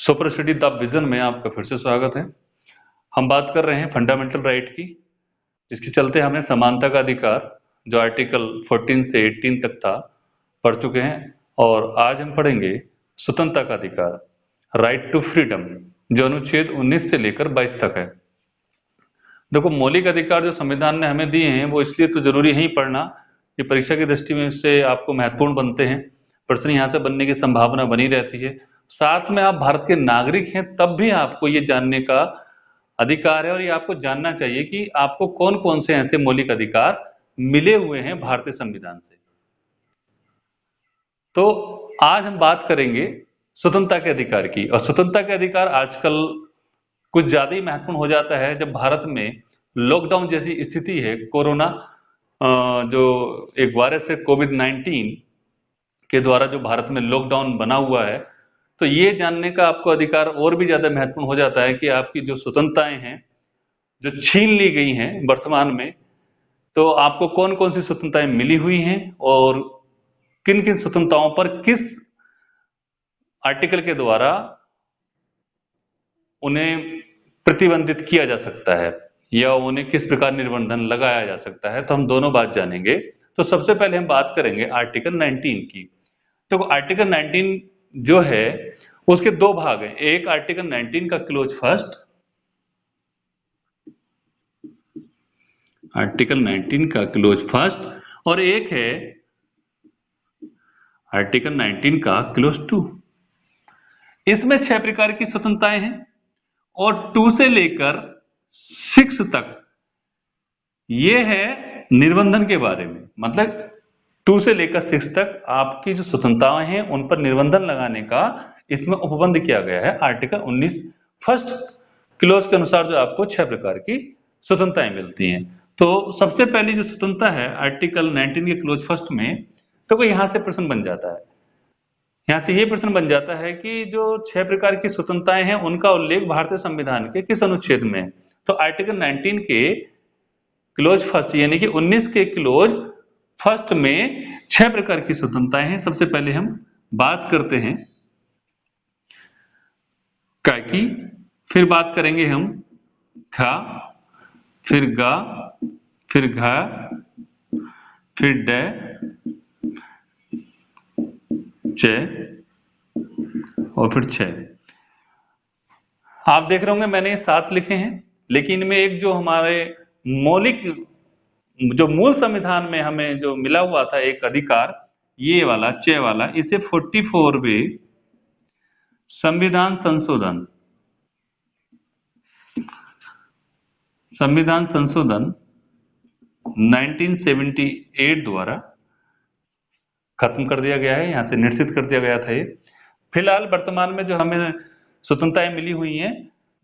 Super study the vision में आपका फिर से स्वागत है। हम बात कर रहे हैं फंडामेंटल राइट की, जिसके चलते हमें समानता का अधिकार जो आर्टिकल 14 से 18 तक था पढ़ चुके हैं, और आज हम पढ़ेंगे स्वतंत्रता का अधिकार, राइट टू फ्रीडम, जो अनुच्छेद 19 से लेकर 22 तक है। देखो, मौलिक अधिकार जो संविधान ने हमें दिए हैं वो इसलिए तो जरूरी है ही पढ़ना कि परीक्षा की दृष्टि में से आपको महत्वपूर्ण बनते हैं, प्रश्न यहाँ से बनने की संभावना बनी रहती है। साथ में आप भारत के नागरिक हैं तब भी आपको ये जानने का अधिकार है और ये आपको जानना चाहिए कि आपको कौन कौन से ऐसे मौलिक अधिकार मिले हुए हैं भारतीय संविधान से। तो आज हम बात करेंगे स्वतंत्रता के अधिकार की, और स्वतंत्रता के अधिकार आजकल कुछ ज्यादा ही महत्वपूर्ण हो जाता है जब भारत में लॉकडाउन जैसी स्थिति है। कोरोना जो एक वायरस है, कोविड-19 के द्वारा जो भारत में लॉकडाउन बना हुआ है, तो ये जानने का आपको अधिकार और भी ज्यादा महत्वपूर्ण हो जाता है कि आपकी जो स्वतंत्रताएं हैं जो छीन ली गई हैं वर्तमान में, तो आपको कौन कौन सी स्वतंत्रताएं मिली हुई हैं और किन किन स्वतंत्रताओं पर किस आर्टिकल के द्वारा उन्हें प्रतिबंधित किया जा सकता है या उन्हें किस प्रकार निर्बंधन लगाया जा सकता है। तो हम दोनों बात जानेंगे। तो सबसे पहले हम बात करेंगे आर्टिकल 19 की। तो आर्टिकल 19 जो है उसके दो भाग हैं। एक आर्टिकल 19 का क्लोज फर्स्ट, आर्टिकल 19 का क्लोज फर्स्ट, और एक है आर्टिकल 19 का क्लोज 2। इसमें 6 प्रकार की स्वतंत्रताएं हैं और 2 से लेकर 6 तक ये है निर्बंधन के बारे में। मतलब 2 से लेकर 6 तक आपकी जो स्वतंत्रताएं हैं उन पर निर्बंधन लगाने का इसमें उपबंध किया गया है। आर्टिकल 19 फर्स्ट क्लोज के अनुसार जो आपको 6 प्रकार की स्वतंत्रताएं मिलती हैं। तो सबसे पहली जो स्वतंत्रता है आर्टिकल 19 के क्लोज फर्स्ट में, तो यहां से प्रश्न बन जाता है। यहां से ये प्रश्न बन जाता है कि जो 6 प्रकार की स्वतंत्रताएं हैं उनका उल्लेख भारतीय संविधान के किस अनुच्छेद में है। तो आर्टिकल 19 के क्लोज फर्स्ट यानी कि 19 के क्लोज फर्स्ट में 6 प्रकार की स्वतंत्रताएं हैं। सबसे पहले हम बात करते हैं का की, फिर बात करेंगे हम खा, फिर गा, फिर घा, फिर डे, चे और फिर छे। आप देख रहे होंगे मैंने 7 लिखे हैं, लेकिन इनमें एक जो हमारे मौलिक जो मूल संविधान में हमें जो मिला हुआ था एक अधिकार, ये वाला चे वाला, इसे 44वें संविधान संशोधन 1978 द्वारा खत्म कर दिया गया है, यहां से निश्चित कर दिया गया था। ये फिलहाल वर्तमान में जो हमें स्वतंत्रताएं मिली हुई हैं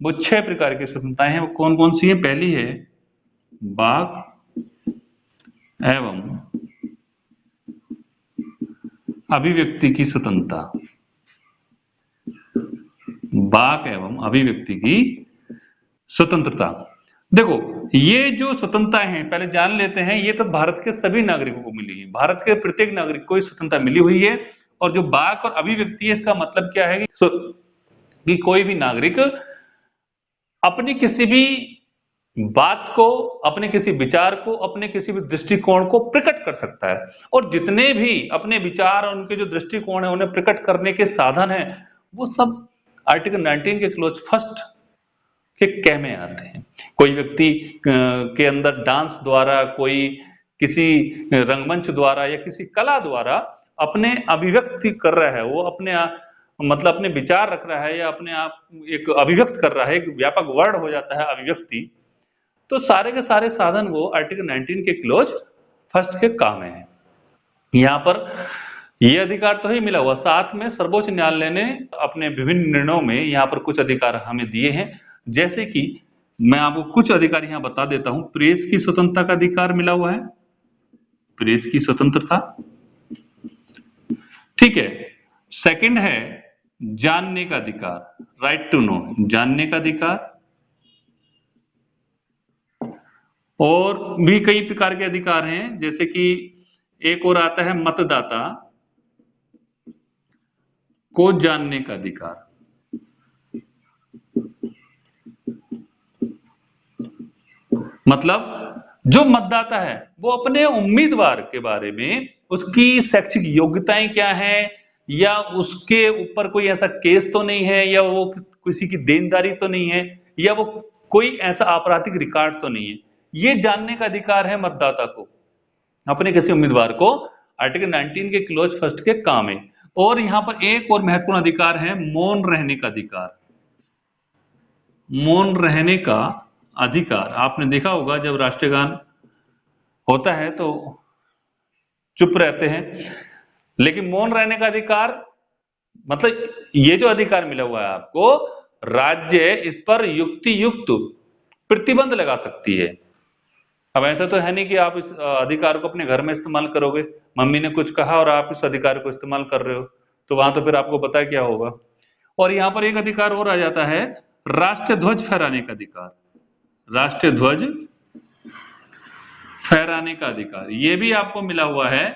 वो 6 प्रकार की स्वतंत्रताएं हैं। वो कौन कौन सी हैं? पहली है वाक एवं अभिव्यक्ति की स्वतंत्रता। वाक एवं अभिव्यक्ति की स्वतंत्रता। देखो, ये जो स्वतंत्रताएं हैं पहले जान लेते हैं, ये तो भारत के सभी नागरिकों को मिली है। भारत के प्रत्येक नागरिक को स्वतंत्रता मिली हुई है। और जो वाक और अभिव्यक्ति है, इसका मतलब क्या है कि कोई भी नागरिक अपनी किसी भी बात को, अपने किसी विचार को, अपने किसी भी दृष्टिकोण को प्रकट कर सकता है। और जितने भी अपने विचार और उनके जो दृष्टिकोण है उन्हें प्रकट करने के साधन है, वो सब आर्टिकल 19 के क्लोज फर्स्ट के कह में आते हैं। कोई व्यक्ति के अंदर डांस द्वारा, कोई किसी रंगमंच द्वारा या किसी कला द्वारा अपने अभिव्यक्ति कर रहा है, वो अपने मतलब अपने विचार रख रहा है या अपने आप एक अभिव्यक्त कर रहा है, एक व्यापक वर्ड हो जाता है अभिव्यक्ति, तो सारे के सारे साधन वो आर्टिकल 19 के क्लोज फर्स्ट के काम में है। यहाँ पर ये अधिकार तो ही मिला हुआ, साथ में सर्वोच्च न्यायालय ने अपने विभिन्न निर्णयों में यहाँ पर कुछ अधिकार हमें दिए हैं। जैसे कि मैं आपको कुछ अधिकार यहाँ बता देता हूं। प्रेस की स्वतंत्रता का अधिकार मिला हुआ है, प्रेस की स्वतंत्रता, ठीक है। सेकंड है जानने का अधिकार, राइट टू नो, जानने का अधिकार। और भी कई प्रकार के अधिकार हैं, जैसे कि एक और आता है मतदाता को जानने का अधिकार। मतलब जो मतदाता है वो अपने उम्मीदवार के बारे में, उसकी शैक्षिक योग्यताएं क्या है, या उसके ऊपर कोई ऐसा केस तो नहीं है, या वो किसी की देनदारी तो नहीं है, या वो कोई ऐसा आपराधिक रिकॉर्ड तो नहीं है, ये जानने का अधिकार है मतदाता को अपने किसी उम्मीदवार को। आर्टिकल 19 के क्लोज फर्स्ट के काम है। और यहां पर एक और महत्वपूर्ण अधिकार है, मौन रहने का अधिकार। मौन रहने का अधिकार, आपने देखा होगा जब राष्ट्रीय गान होता है तो चुप रहते हैं, लेकिन मौन रहने का अधिकार मतलब ये जो अधिकार मिला हुआ है आपको, राज्य इस पर युक्ति युक्त प्रतिबंध लगा सकती है। अब ऐसा तो है नहीं कि आप इस अधिकार को अपने घर में इस्तेमाल करोगे, मम्मी ने कुछ कहा और आप इस अधिकार को इस्तेमाल कर रहे हो, तो वहां तो फिर आपको पता है क्या होगा। और यहां पर एक अधिकार और आ जाता है, राष्ट्रीय ध्वज फहराने का अधिकार। राष्ट्रीय ध्वज फहराने का अधिकार ये भी आपको मिला हुआ है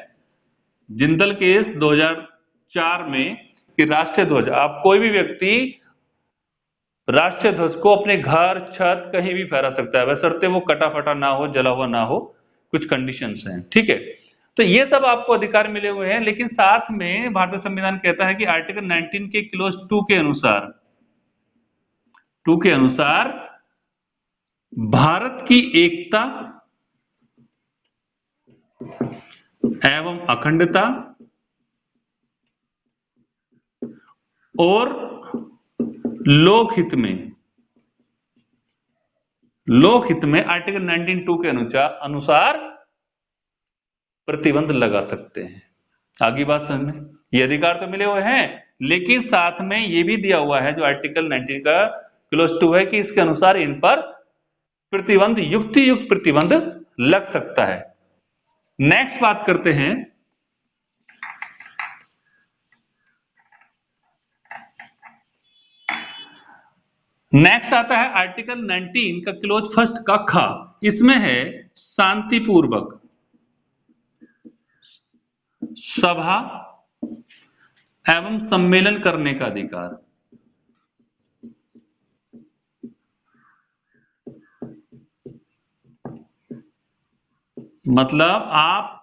जिंदल केस 2004 में, कि राष्ट्रीय ध्वज, आप कोई भी व्यक्ति राष्ट्रीय ध्वज को अपने घर, छत, कहीं भी फहरा सकता है, बशर्ते वो कटा फटा ना हो, जला हुआ ना हो, कुछ कंडीशंस हैं, ठीक है। तो ये सब आपको अधिकार मिले हुए हैं, लेकिन साथ में भारतीय संविधान कहता है कि आर्टिकल 19 के क्लोज 2 के अनुसार, भारत की एकता एवं अखंडता और लोकहित में आर्टिकल 19(2) के अनुसार प्रतिबंध लगा सकते हैं। आगे बात समझ में, ये अधिकार तो मिले हुए हैं, लेकिन साथ में ये भी दिया हुआ है जो आर्टिकल 19 का क्लोज 2 है कि इसके अनुसार इन पर प्रतिबंध, युक्ति युक्त प्रतिबंध लग सकता है। नेक्स्ट बात करते हैं, नेक्स्ट आता है आर्टिकल 19 का क्लोज फर्स्ट का खा। इसमें है शांतिपूर्वक सभा एवं सम्मेलन करने का अधिकार। मतलब आप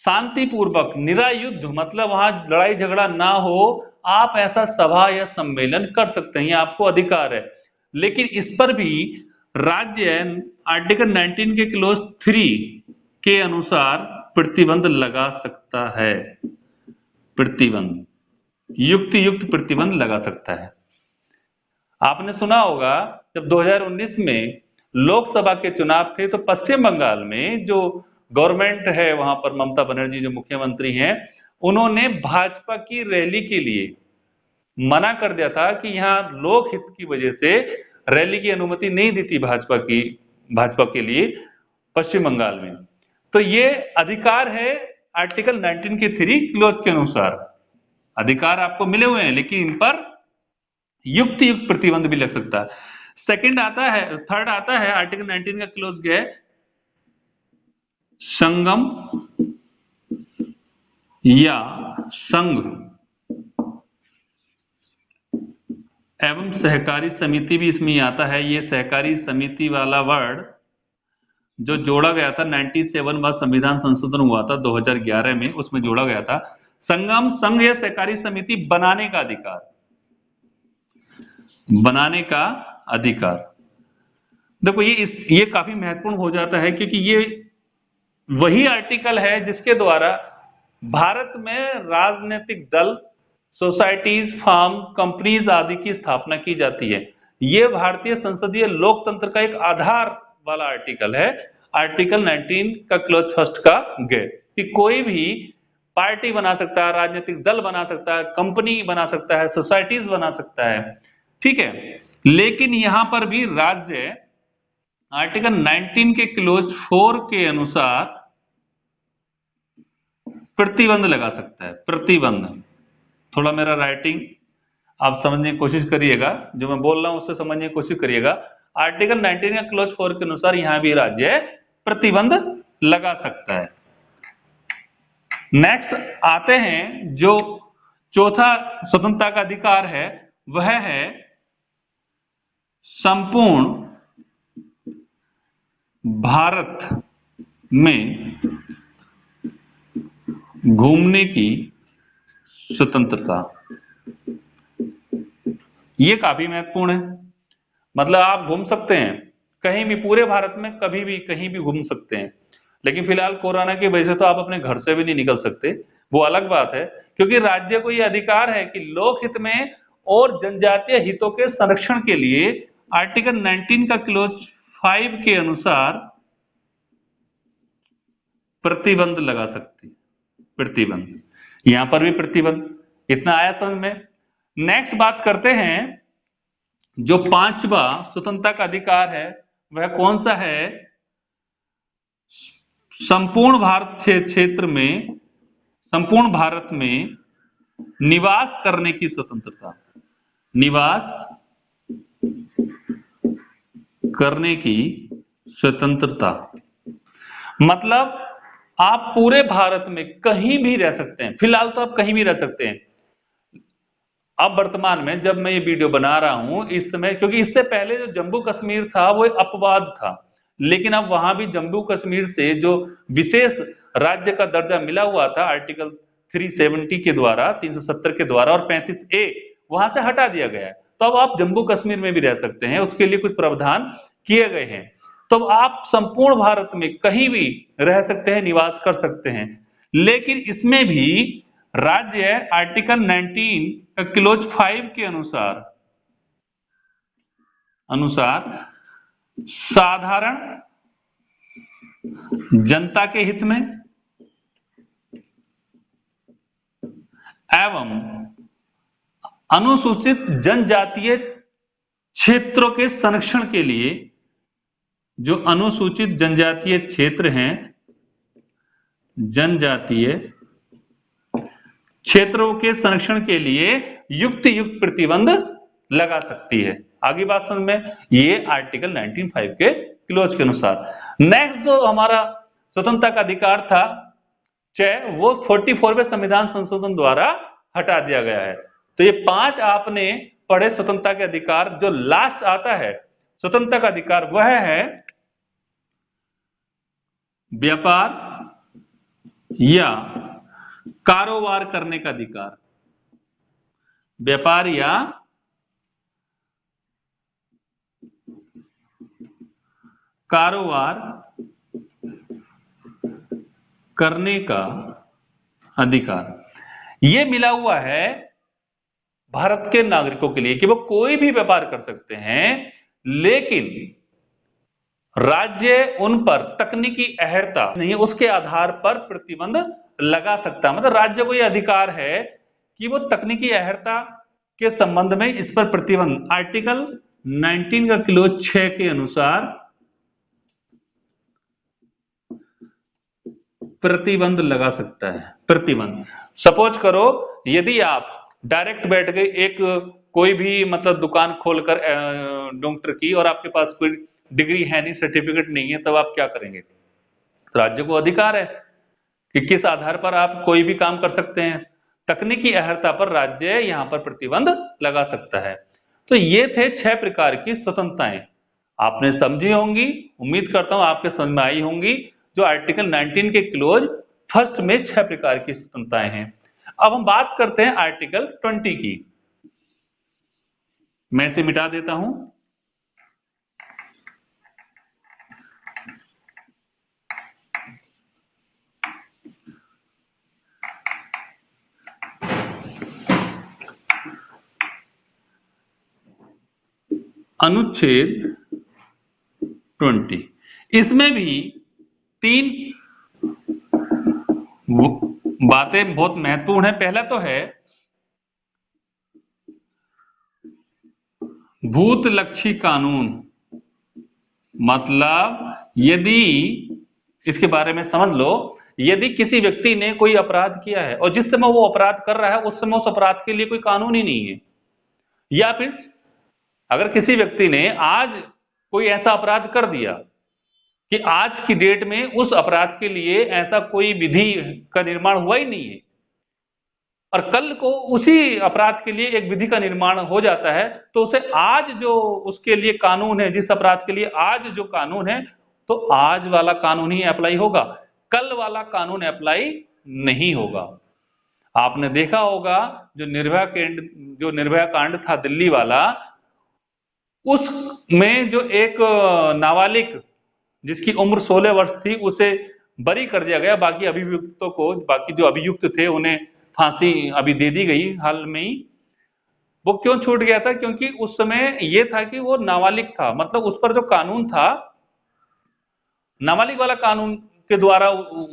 शांतिपूर्वक, निरायुद्ध, मतलब वहां लड़ाई झगड़ा ना हो, आप ऐसा सभा या सम्मेलन कर सकते हैं, आपको अधिकार है। लेकिन इस पर भी राज्य आर्टिकल 19 के क्लोज 3 के अनुसार प्रतिबंध लगा सकता है। प्रतिबंध, युक्ति युक्त प्रतिबंध लगा सकता है। आपने सुना होगा जब 2019 में लोकसभा के चुनाव थे तो पश्चिम बंगाल में जो गवर्नमेंट है, वहां पर ममता बनर्जी जो मुख्यमंत्री हैं, उन्होंने भाजपा की रैली के लिए मना कर दिया था कि यहां लोकहित की वजह से रैली की अनुमति नहीं दी थी भाजपा के लिए पश्चिम बंगाल में। तो ये अधिकार है आर्टिकल 19 के 3 क्लोज के अनुसार, अधिकार आपको मिले हुए हैं, लेकिन इन पर युक्ति युक्त प्रतिबंध भी लग सकता है। सेकंड आता है, थर्ड आता है आर्टिकल 19 का क्लोज है संगम या संघ एवं सहकारी समिति भी इसमें आता है। ये सहकारी समिति वाला वर्ड जो जोड़ा गया था 97 बार संविधान संशोधन हुआ था 2011 में, उसमें जोड़ा गया था संगम, संघ या सहकारी समिति बनाने का अधिकार, बनाने का अधिकार। देखो ये काफी महत्वपूर्ण हो जाता है, क्योंकि ये वही आर्टिकल है जिसके द्वारा भारत में राजनीतिक दल, सोसाइटीज, फार्म, कंपनीज आदि की स्थापना की जाती है। ये भारतीय संसदीय लोकतंत्र का एक आधार वाला आर्टिकल है, आर्टिकल 19 का क्लोज फर्स्ट का गे, कि कोई भी पार्टी बना सकता है, राजनीतिक दल बना सकता है, कंपनी बना सकता है, सोसाइटीज बना सकता है, ठीक है। लेकिन यहां पर भी राज्य आर्टिकल 19 के क्लोज 4 के अनुसार प्रतिबंध लगा सकता है। प्रतिबंध, थोड़ा मेरा राइटिंग आप समझने की कोशिश करिएगा, जो मैं बोल रहा हूं उससे समझने की कोशिश करिएगा। आर्टिकल 19 का क्लोज 4 के अनुसार यहां भी राज्य प्रतिबंध लगा सकता है। नेक्स्ट आते हैं, जो चौथा स्वतंत्रता का अधिकार है वह है संपूर्ण भारत में घूमने की स्वतंत्रता। ये काफी महत्वपूर्ण है। मतलब आप घूम सकते हैं कहीं भी, पूरे भारत में कभी भी कहीं भी घूम सकते हैं, लेकिन फिलहाल कोरोना की वजह से तो आप अपने घर से भी नहीं निकल सकते, वो अलग बात है। क्योंकि राज्य को यह अधिकार है कि लोकहित में और जनजातीय हितों के संरक्षण के लिए आर्टिकल 19 का क्लोज 5 के अनुसार प्रतिबंध लगा सकती। प्रतिबंध, यहां पर भी प्रतिबंध। इतना आया समझ में। नेक्स्ट बात करते हैं, जो 5वां स्वतंत्रता का अधिकार है वह कौन सा है? संपूर्ण भारत में निवास करने की स्वतंत्रता। निवास करने की स्वतंत्रता मतलब आप पूरे भारत में कहीं भी रह सकते हैं। फिलहाल तो आप कहीं भी रह सकते हैं। अब वर्तमान में जब मैं ये वीडियो बना रहा हूं इस समय, क्योंकि इससे पहले जो जम्मू कश्मीर था वो एक अपवाद था, लेकिन अब वहां भी जम्मू कश्मीर से जो विशेष राज्य का दर्जा मिला हुआ था आर्टिकल 370 के द्वारा, 370 के द्वारा और 35A, वहां से हटा दिया गया है। तो अब आप जम्मू कश्मीर में भी रह सकते हैं, उसके लिए कुछ प्रावधान किए गए हैं। तो आप संपूर्ण भारत में कहीं भी रह सकते हैं, निवास कर सकते हैं। लेकिन इसमें भी राज्य आर्टिकल 19 का क्लोज 5 के अनुसार साधारण जनता के हित में एवं अनुसूचित जनजातीय क्षेत्रों के संरक्षण के लिए, जो अनुसूचित जनजातीय क्षेत्र हैं, जनजातीय क्षेत्रों के संरक्षण के लिए युक्त प्रतिबंध लगा सकती है। आगे बात समझ में, ये आर्टिकल 19(5) के क्लोज के अनुसार। नेक्स्ट जो हमारा स्वतंत्रता का अधिकार था वो 44वें संविधान संशोधन द्वारा हटा दिया गया है। तो ये 5 आपने पढ़े स्वतंत्रता के अधिकार। जो लास्ट आता है स्वतंत्रता का अधिकार वह है व्यापार या कारोबार करने का अधिकार। व्यापार या कारोबार करने का अधिकार ये मिला हुआ है भारत के नागरिकों के लिए कि वो कोई भी व्यापार कर सकते हैं, लेकिन राज्य उन पर तकनीकी अहर्ता नहीं है, उसके आधार पर प्रतिबंध लगा सकता है। मतलब राज्य को यह अधिकार है कि वो तकनीकी अहर्ता के संबंध में इस पर प्रतिबंध आर्टिकल 19 का क्लोज 6 के अनुसार प्रतिबंध लगा सकता है। प्रतिबंध, सपोज करो यदि आप डायरेक्ट बैठ गए एक कोई भी मतलब दुकान खोलकर डॉक्टर की, और आपके पास कोई डिग्री है नहीं, सर्टिफिकेट नहीं है, तब आप क्या करेंगे? तो राज्य को अधिकार है कि किस आधार पर आप कोई भी काम कर सकते हैं। तकनीकी अहर्ता पर राज्य यहां पर प्रतिबंध लगा सकता है। तो ये थे 6 प्रकार की स्वतंत्रताएं। आपने समझी होंगी, उम्मीद करता हूं आपके समझ में आई होंगी। जो आर्टिकल 19 के क्लोज फर्स्ट में 6 प्रकार की स्वतंत्रताएं हैं। अब हम बात करते हैं आर्टिकल 20 की। मैं इसे मिटा देता हूं। अनुच्छेद 20, इसमें भी 3 बातें बहुत महत्वपूर्ण है। पहला तो है भूतलक्षी कानून। मतलब यदि इसके बारे में समझ लो, यदि किसी व्यक्ति ने कोई अपराध किया है और जिस समय वो अपराध कर रहा है उस समय उस अपराध के लिए कोई कानून ही नहीं है, या फिर अगर किसी व्यक्ति ने आज कोई ऐसा अपराध कर दिया कि आज की डेट में उस अपराध के लिए ऐसा कोई विधि का निर्माण हुआ ही नहीं है, और कल को उसी अपराध के लिए एक विधि का निर्माण हो जाता है, तो उसे आज जो उसके लिए कानून है, जिस अपराध के लिए आज जो कानून है, तो आज वाला कानून ही अप्लाई होगा, कल वाला कानून अप्लाई नहीं होगा। आपने देखा होगा जो निर्भया कांड था दिल्ली वाला, उसमें जो एक नाबालिग जिसकी उम्र 16 वर्ष थी उसे बरी कर दिया गया, बाकी अभियुक्तों को, बाकी जो अभियुक्त थे उन्हें फांसी अभी दे दी गई हाल में ही। वो क्यों छूट गया था? क्योंकि उस समय ये था कि वो नाबालिग था, मतलब उस पर जो कानून था नाबालिग वाला कानून के द्वारा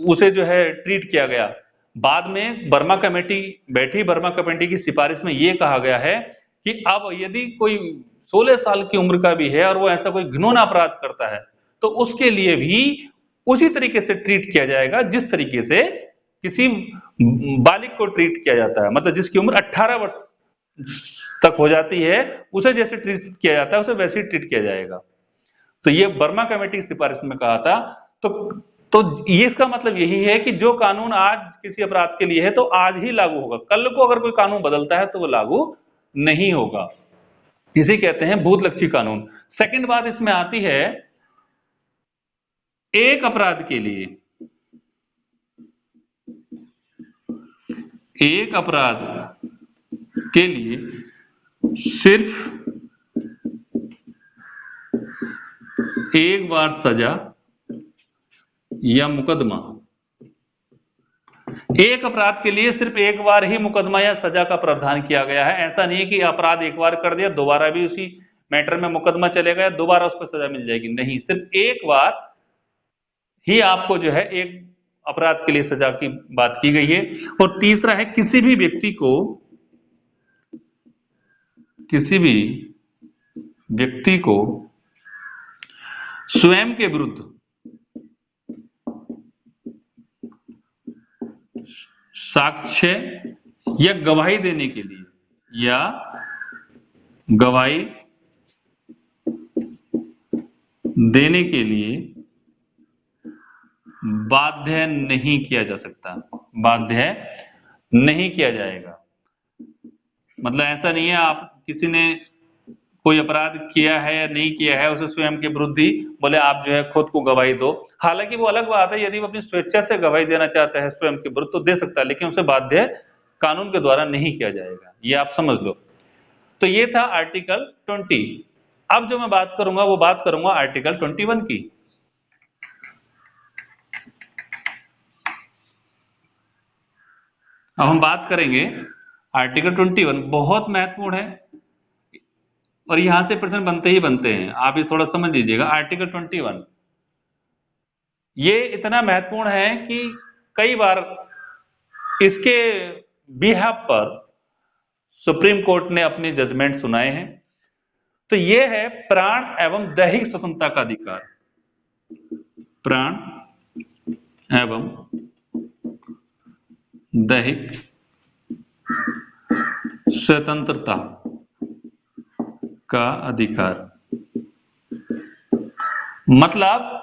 उसे जो है ट्रीट किया गया। बाद में वर्मा कमेटी बैठी, वर्मा कमेटी की सिफारिश में ये कहा गया है कि अब यदि कोई 16 साल की उम्र का भी है और वो ऐसा कोई घिनौना अपराध करता है तो उसके लिए भी उसी तरीके से ट्रीट किया जाएगा जिस तरीके से किसी बालिग को ट्रीट किया जाता है, मतलब जिसकी उम्र 18 वर्ष तक हो जाती है उसे जैसे ट्रीट किया जाता है उसे वैसे ही ट्रीट किया जाएगा। तो ये वर्मा कमेटी की सिफारिश में कहा था। तो ये इसका मतलब यही है कि जो कानून आज किसी अपराध के लिए है तो आज ही लागू होगा, कल को अगर कोई कानून बदलता है तो वो लागू नहीं होगा। इसी कहते हैं भूतलक्षी कानून। सेकंड बात इसमें आती है, एक अपराध के लिए, एक अपराध के लिए सिर्फ एक बार सजा या मुकदमा, एक अपराध के लिए सिर्फ एक बार ही मुकदमा या सजा का प्रावधान किया गया है। ऐसा नहीं है कि अपराध एक बार कर दिया दोबारा भी उसी मैटर में मुकदमा चलेगा या दोबारा उसको सजा मिल जाएगी, नहीं, सिर्फ एक बार ही आपको जो है एक अपराध के लिए सजा की बात की गई है। और तीसरा है किसी भी व्यक्ति को स्वयं के विरुद्ध साक्ष्य या गवाही देने के लिए बाध्य नहीं किया जा सकता, बाध्य नहीं किया जाएगा। मतलब ऐसा नहीं है आप किसी ने कोई अपराध किया है या नहीं किया है उसे स्वयं के विरुद्ध ही बोले आप जो है खुद को गवाही दो। हालांकि वो अलग बात है, यदि वो अपनी स्वेच्छा से गवाही देना चाहता है स्वयं के विरुद्ध तो दे सकता है, लेकिन उसे बाध्य कानून के द्वारा नहीं किया जाएगा, ये आप समझ लो। तो ये था आर्टिकल 20। अब जो मैं बात करूंगा वो बात करूंगा आर्टिकल 21 की। अब हम बात करेंगे आर्टिकल 21, बहुत महत्वपूर्ण है और यहां से प्रश्न बनते ही बनते हैं, आप ये थोड़ा समझ लीजिएगा। आर्टिकल 21 ये इतना महत्वपूर्ण है कि कई बार इसके बिहाफ पर सुप्रीम कोर्ट ने अपने जजमेंट सुनाए हैं। तो ये है प्राण एवं दैहिक स्वतंत्रता का अधिकार, प्राण एवं दैहिक स्वतंत्रता का अधिकार, मतलब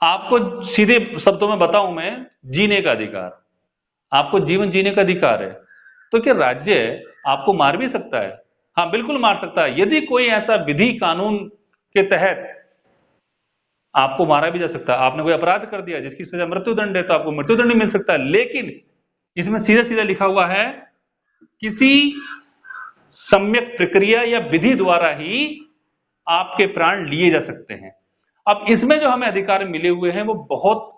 आपको सीधे शब्दों में बताऊं मैं, जीने का अधिकार, आपको जीवन जीने का अधिकार है। तो क्या राज्य आपको मार भी सकता है? हाँ, बिल्कुल मार सकता है। यदि कोई ऐसा विधि कानून के तहत आपको मारा भी जा सकता है, आपने कोई अपराध कर दिया जिसकी सजा मृत्युदंड है तो आपको मृत्युदंड मिल सकता है, लेकिन इसमें सीधा सीधा लिखा हुआ है किसी सम्यक प्रक्रिया या विधि द्वारा ही आपके प्राण लिए जा सकते हैं। अब इसमें जो हमें अधिकार मिले हुए हैं वो बहुत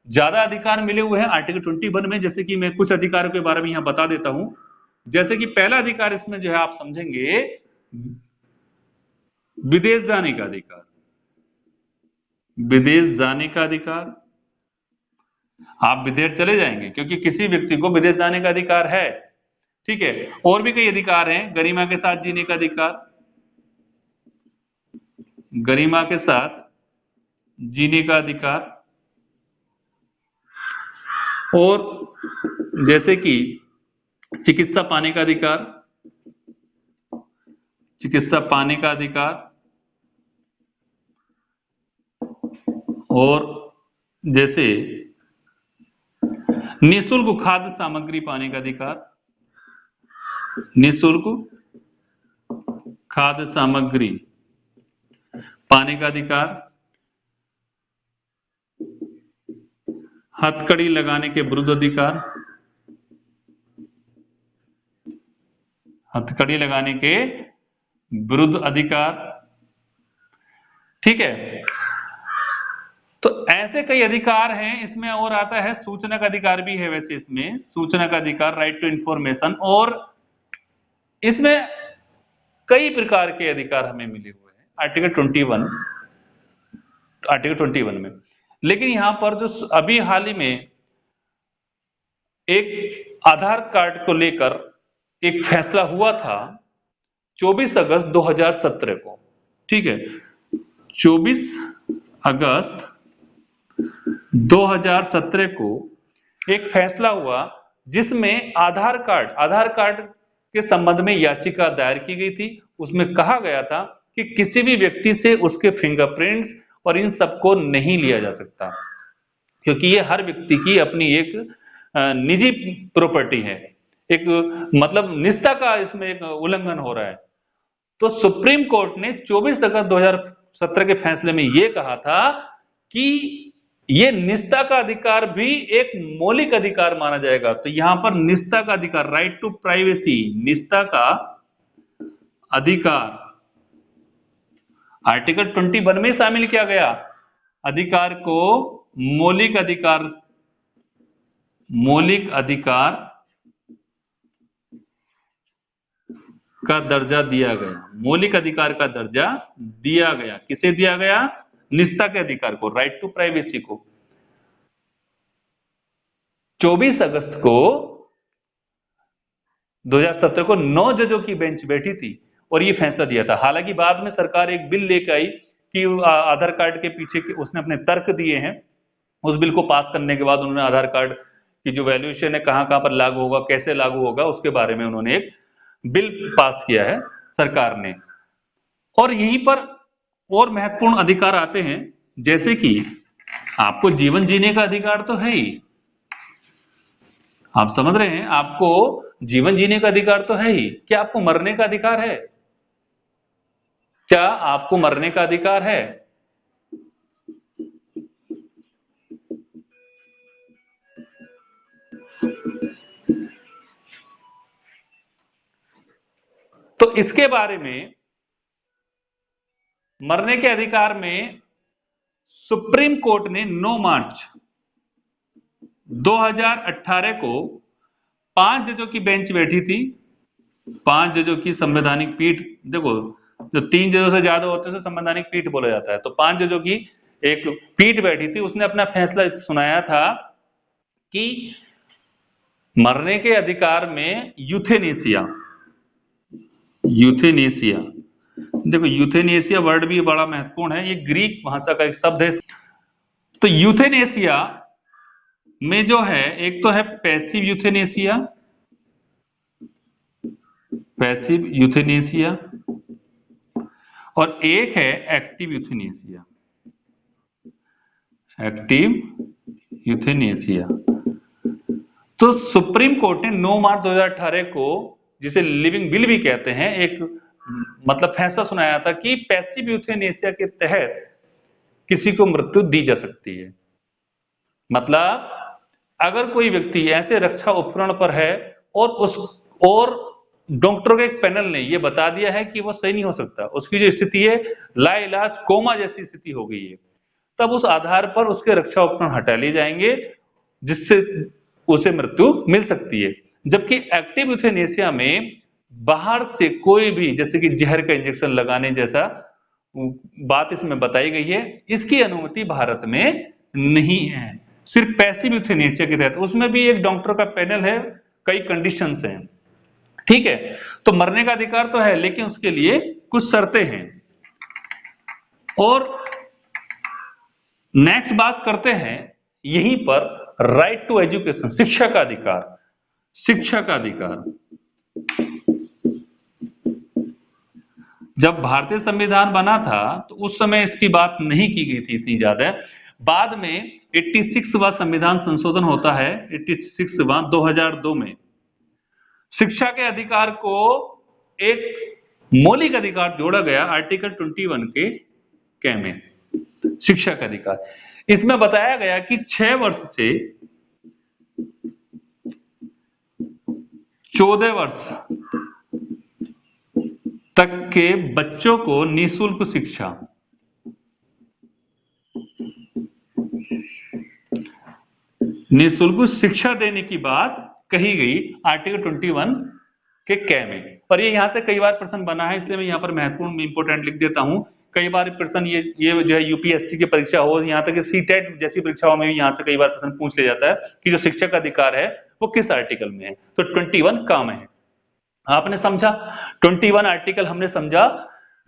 ज्यादा अधिकार मिले हुए हैं आर्टिकल 21 में। जैसे कि मैं कुछ अधिकारों के बारे में यहां बता देता हूं। जैसे कि पहला अधिकार इसमें जो है आप समझेंगे विदेश जाने का अधिकार, विदेश जाने का अधिकार, आप विदेश चले जाएंगे क्योंकि किसी व्यक्ति को विदेश जाने का अधिकार है, ठीक है। और भी कई अधिकार हैं, गरिमा के साथ जीने का अधिकार, गरिमा के साथ जीने का अधिकार, और जैसे कि चिकित्सा पाने का अधिकार, चिकित्सा पाने का अधिकार, और जैसे निःशुल्क खाद्य सामग्री पाने का अधिकार, निःशुल्क खाद्य सामग्री पाने का अधिकार, हथकड़ी लगाने के विरुद्ध अधिकार, हथकड़ी लगाने के विरुद्ध अधिकार, ठीक है। तो ऐसे कई अधिकार हैं, इसमें और आता है सूचना का अधिकार भी है, वैसे इसमें सूचना का अधिकार, राइट टू इंफॉर्मेशन, और इसमें कई प्रकार के अधिकार हमें मिले हुए हैं आर्टिकल 21 में। लेकिन यहां पर जो अभी हाल ही में एक आधार कार्ड को लेकर एक फैसला हुआ था 24 अगस्त 2017 को, ठीक है, 24 अगस्त 2017 को एक फैसला हुआ जिसमें आधार कार्ड के संबंध में याचिका दायर की गई थी। उसमें कहा गया था कि किसी भी व्यक्ति से उसके फिंगरप्रिंट्स और इन सबको नहीं लिया जा सकता, क्योंकि ये हर व्यक्ति की अपनी एक निजी प्रॉपर्टी है, एक मतलब निजता का इसमें एक उल्लंघन हो रहा है। तो सुप्रीम कोर्ट ने 24 अगस्त 2017 के फैसले में यह कहा था कि यह निजता का अधिकार भी एक मौलिक अधिकार माना जाएगा। तो यहां पर निजता का अधिकार, राइट टू प्राइवेसी, निजता का अधिकार आर्टिकल 21 में शामिल किया गया। अधिकार को मौलिक अधिकार का दर्जा दिया गया, मौलिक अधिकार का दर्जा दिया गया। किसे दिया गया? निजता के अधिकार को, राइट टू प्राइवेसी को। 24 अगस्त को 2017 को 9 जजों की बेंच बैठी थी और ये फैसला दिया था। हालांकि बाद में सरकार एक बिल लेकर आई कि आधार कार्ड के पीछे उसने अपने तर्क दिए हैं। उस बिल को पास करने के बाद उन्होंने आधार कार्ड की जो वैल्यूएशन है कहां कहां पर लागू होगा, कैसे लागू होगा, उसके बारे में उन्होंने एक बिल पास किया है सरकार ने। और यहीं पर और महत्वपूर्ण अधिकार आते हैं, जैसे कि आपको जीवन जीने का अधिकार तो है ही, आप समझ रहे हैं, आपको जीवन जीने का अधिकार तो है ही। क्या आपको मरने का अधिकार है? क्या आपको मरने का अधिकार है? तो इसके बारे में, मरने के अधिकार में सुप्रीम कोर्ट ने 9 मार्च 2018 को 5 जजों की बेंच बैठी थी। 5 जजों की संवैधानिक पीठ, देखो जो 3 जजों से ज्यादा होते हैं उसे संवैधानिक पीठ बोला जाता है। तो 5 जजों की एक पीठ बैठी थी, उसने अपना फैसला सुनाया था कि मरने के अधिकार में यूथेनेसिया, देखो यूथेनेसिया वर्ड भी बड़ा महत्वपूर्ण है, ये ग्रीक भाषा का एक शब्द है। तो यूथेनेसिया में जो है, एक तो है पैसिव यूथेनेसिया और एक है एक्टिव यूथेनेसिया। तो सुप्रीम कोर्ट ने 9 मार्च 2018 को, जिसे लिविंग विल भी कहते हैं, एक मतलब फैसला सुनाया था कि पैसिव यूथेनेसिया के तहत किसी को मृत्यु दी जा सकती है। मतलब अगर कोई व्यक्ति ऐसे रक्षा उपकरण पर है और डॉक्टरों के एक पैनल ने यह बता दिया है कि वो सही नहीं हो सकता, उसकी जो स्थिति है लाइलाज कोमा जैसी स्थिति हो गई है, तब उस आधार पर उसके रक्षा उपकरण हटा लिए जाएंगे, जिससे उसे मृत्यु मिल सकती है। जबकि एक्टिव यूथेनेसिया में बाहर से कोई भी, जैसे कि जहर का इंजेक्शन लगाने जैसा बात इसमें बताई गई है, इसकी अनुमति भारत में नहीं है, सिर्फ पैसिव यूथेनेसिया के तहत। उसमें भी एक डॉक्टर का पैनल है, कई कंडीशंस हैं, ठीक है। तो मरने का अधिकार तो है, लेकिन उसके लिए कुछ शर्तें हैं। और नेक्स्ट बात करते हैं यहीं पर राइट टू एजुकेशन, शिक्षा का अधिकार। जब भारतीय संविधान बना था तो उस समय इसकी बात नहीं की गई थी इतनी ज्यादा। बाद में 86वां संविधान संशोधन होता है, 86वां 2002 में। शिक्षा के अधिकार को एक मौलिक अधिकार जोड़ा गया आर्टिकल 21 के में, शिक्षा का अधिकार। इसमें बताया गया कि 6 वर्ष से 14 वर्ष तक के बच्चों को निःशुल्क शिक्षा देने की बात कही गई आर्टिकल 21 के कै में। और ये यहां से कई बार प्रश्न बना है, इसलिए मैं यहां पर महत्वपूर्ण इंपोर्टेंट लिख देता हूं। कई बार प्रश्न ये जो है यूपीएससी की परीक्षा हो, यहां तक कि सीटेट जैसी परीक्षाओं में भी यहां से कई बार प्रश्न पूछ लिया जाता है कि जो शिक्षा का अधिकार है वो किस आर्टिकल में है। तो 21 का में है। आपने समझा 21 आर्टिकल हमने समझा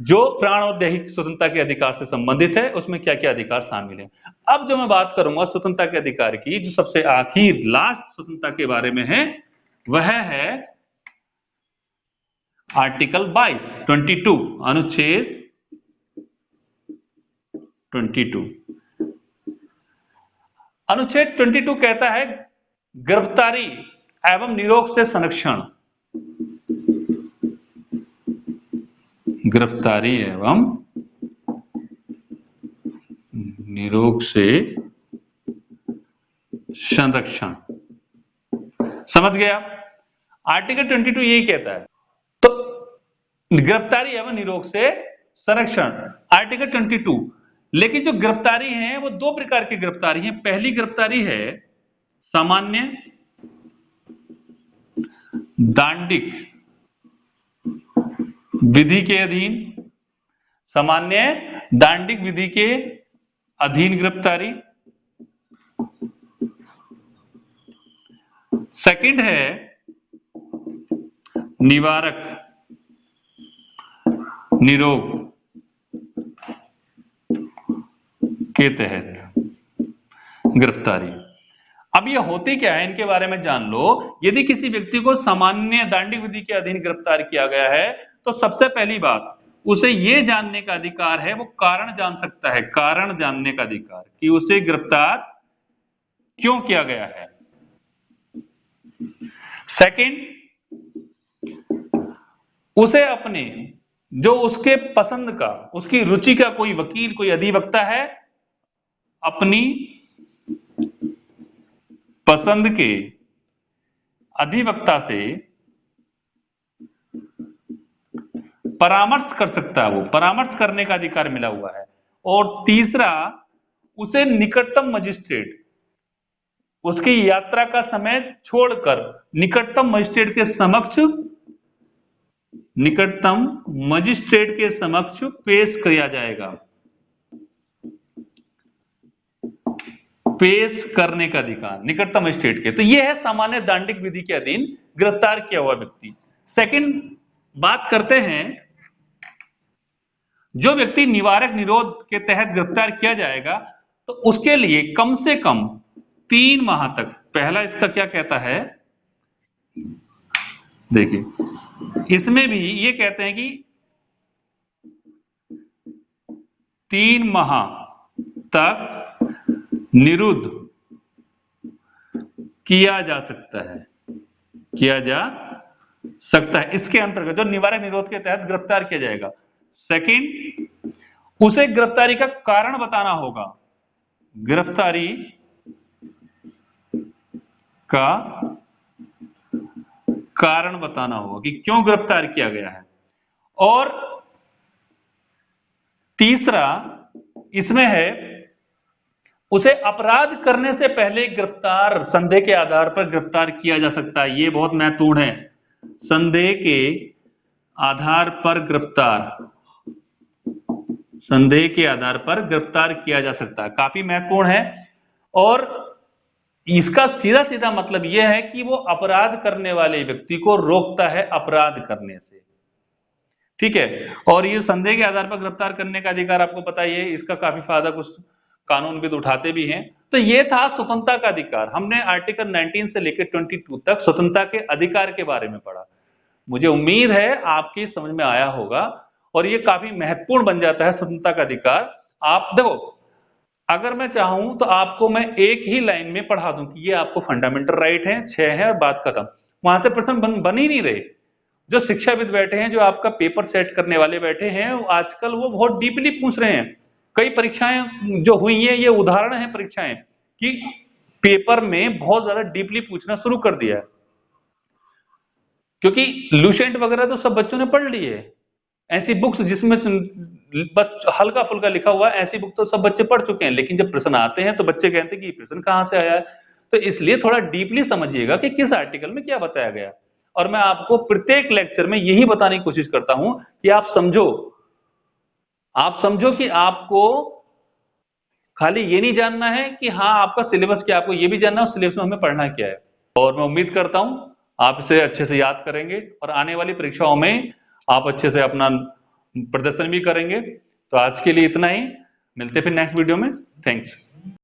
जो प्राण और दैहिक स्वतंत्रता के अधिकार से संबंधित है, उसमें क्या क्या अधिकार शामिल है। अब जो मैं बात करूंगा स्वतंत्रता के अधिकार की, जो सबसे आखिर लास्ट स्वतंत्रता के बारे में है, वह है आर्टिकल 22 अनुच्छेद 22। अनुच्छेद 22 कहता है गिरफ्तारी एवं निरोग से संरक्षण, गिरफ्तारी एवं निरोग से संरक्षण। समझ गया? आर्टिकल 22 यही कहता है। तो गिरफ्तारी एवं निरोग से संरक्षण आर्टिकल 22। लेकिन जो गिरफ्तारी है वो दो प्रकार की गिरफ्तारी है। पहली गिरफ्तारी है सामान्य दांडिक विधि के अधीन, सामान्य दांडिक विधि के अधीन गिरफ्तारी। सेकंड है निवारक निरोग के तहत गिरफ्तारी। अब ये होती क्या है इनके बारे में जान लो। यदि किसी व्यक्ति को सामान्य दांडिक विधि के अधीन गिरफ्तार किया गया है तो सबसे पहली बात उसे ये जानने का अधिकार है, वो कारण जान सकता है, कारण जानने का अधिकार कि उसे गिरफ्तार क्यों किया गया है। सेकंड, उसे अपने जो उसके पसंद का, उसकी रुचि का कोई वकील, कोई अधिवक्ता है, अपनी पसंद के अधिवक्ता से परामर्श कर सकता है, वो परामर्श करने का अधिकार मिला हुआ है। और तीसरा, उसे निकटतम मजिस्ट्रेट, उसकी यात्रा का समय छोड़कर निकटतम मजिस्ट्रेट के समक्ष, निकटतम मजिस्ट्रेट के समक्ष पेश किया जाएगा, पेश करने का अधिकार निकटतम मजिस्ट्रेट के। तो यह है सामान्य दांडिक विधि के अधीन गिरफ्तार किया हुआ व्यक्ति। सेकंड बात करते हैं, जो व्यक्ति निवारक निरोध के तहत गिरफ्तार किया जाएगा तो उसके लिए कम से कम 3 माह तक, पहला इसका क्या कहता है देखिए, इसमें भी ये कहते हैं कि 3 माह तक निरुद्ध किया जा सकता है, किया जा सकता है। इसके अंतर्गत जो निवारक निरोध के तहत गिरफ्तार किया जाएगा। सेकंड, उसे गिरफ्तारी का कारण बताना होगा, गिरफ्तारी का कारण बताना होगा कि क्यों गिरफ्तार किया गया है। और तीसरा इसमें है, उसे अपराध करने से पहले गिरफ्तार, संदेह के आधार पर गिरफ्तार किया जा सकता है। यह बहुत महत्वपूर्ण है, संदेह के आधार पर गिरफ्तार, संदेह के आधार पर गिरफ्तार किया जा सकता है, काफी महत्वपूर्ण है। और इसका सीधा सीधा मतलब यह है कि वो अपराध करने वाले व्यक्ति को रोकता है अपराध करने से, ठीक है। और ये संदेह के आधार पर गिरफ्तार करने का अधिकार आपको पता ही है, इसका काफी फायदा कुछ कानूनविद उठाते भी हैं। तो ये था स्वतंत्रता का अधिकार। हमने आर्टिकल 19 से लेकर 22 तक स्वतंत्रता के अधिकार के बारे में पढ़ा। मुझे उम्मीद है आपकी समझ में आया होगा और ये काफी महत्वपूर्ण बन जाता है स्वतंत्रता का अधिकार। आप देखो, अगर मैं चाहूं तो आपको मैं एक ही लाइन में पढ़ा दूं कि ये आपको फंडामेंटल राइट है, 6 है और बात खत्म। वहां से प्रश्न बन ही नहीं रहे। जो शिक्षाविद बैठे हैं, जो आपका पेपर सेट करने वाले बैठे हैं, आजकल वो बहुत डीपली पूछ रहे हैं कई परीक्षाएं जो हुई है, ये उदाहरण है परीक्षाएं कि पेपर में बहुत ज्यादा डीपली पूछना शुरू कर दिया है, क्योंकि लुसेंट वगैरह तो सब बच्चों ने पढ़ ली है। ऐसी बुक्स जिसमें हल्का फुल्का लिखा हुआ है, ऐसी बुक तो सब बच्चे पढ़ चुके हैं, लेकिन जब प्रश्न आते हैं तो बच्चे कहते हैं कि ये प्रश्न कहां से आया है। तो इसलिए थोड़ा डीपली समझिएगा कि किस आर्टिकल में क्या बताया गया। और मैं आपको प्रत्येक लेक्चर में यही बताने की कोशिश करता हूं कि आप समझो कि आपको खाली ये नहीं जानना है कि हाँ आपका सिलेबस क्या है, आपको ये भी जानना है उस सिलेबस में हमें पढ़ना क्या है। और मैं उम्मीद करता हूं आप इसे अच्छे से याद करेंगे और आने वाली परीक्षाओं में आप अच्छे से अपना प्रदर्शन भी करेंगे। तो आज के लिए इतना ही, मिलते हैं फिर नेक्स्ट वीडियो में। थैंक्स।